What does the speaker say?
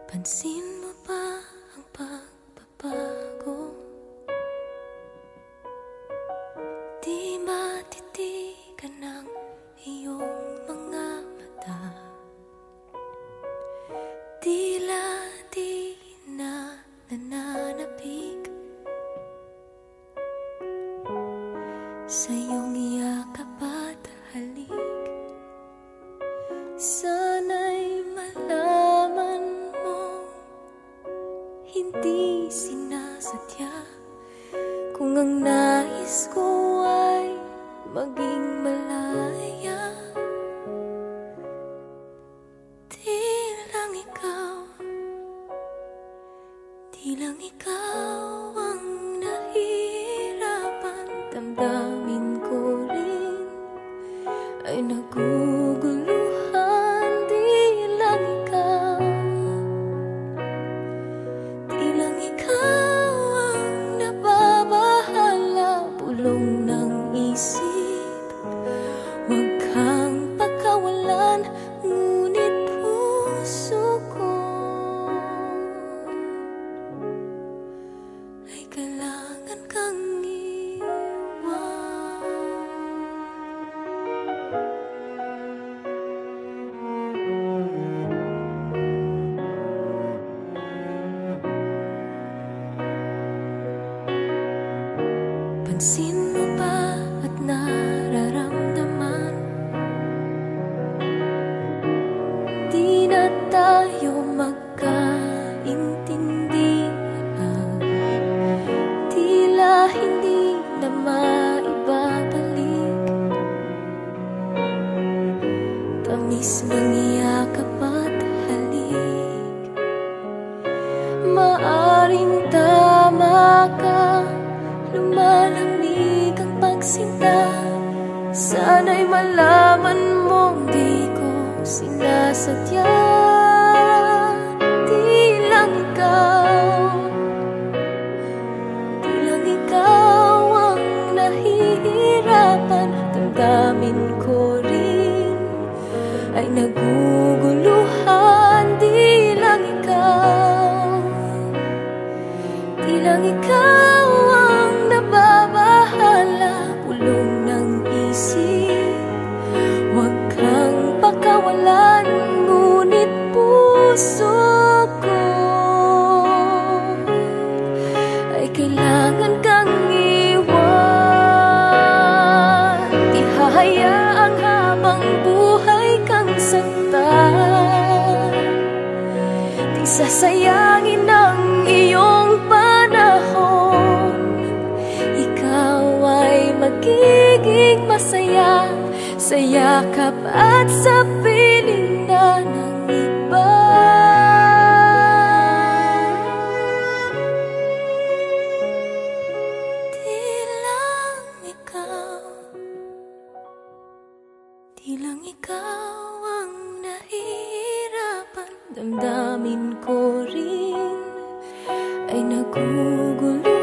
Pansin mo ba ang pagbabago? Di matitigan ng iyong mga mata. Tila di na nananapig sa iyong yakap at halik. Sana'y malaman mo, hindi sinasadya. Kung ang nais ko ay maging malaya, di lang ikaw ang nahihirapan. Damdamin ko rin ay naguguluhan. Di lang ikaw ang nababahala. Bulong ng isip, huwag kang pagkawalan. Ngunit puso ko ay kailangan kang iwan. Pansin mo ba at nararamdaman? Di na tayo magkaintindihan. Tila hindi na maibabalik tamis ng yakap at halik. Maaring tama ka, lumalamig ang pagsinta. Sana'y malaman mong di ko sinasadya. Di lang ikaw ang nahihirapan. Damdamin ko rin ay naguguluhan. Di lang ikaw ang nababahala. Bulong ng isip, huwag kang pakawalan. Ngunit puso ko ay kailangan kang iwan. Di hahayaang habang buhay kang saktan. Di sasayangin ang iyong panahon. Ikaw ay magiging masaya sa yakap at sa piling na ng iba. Di lang ikaw ang nahihirapan. Damdamin ko rin ay nagugulo.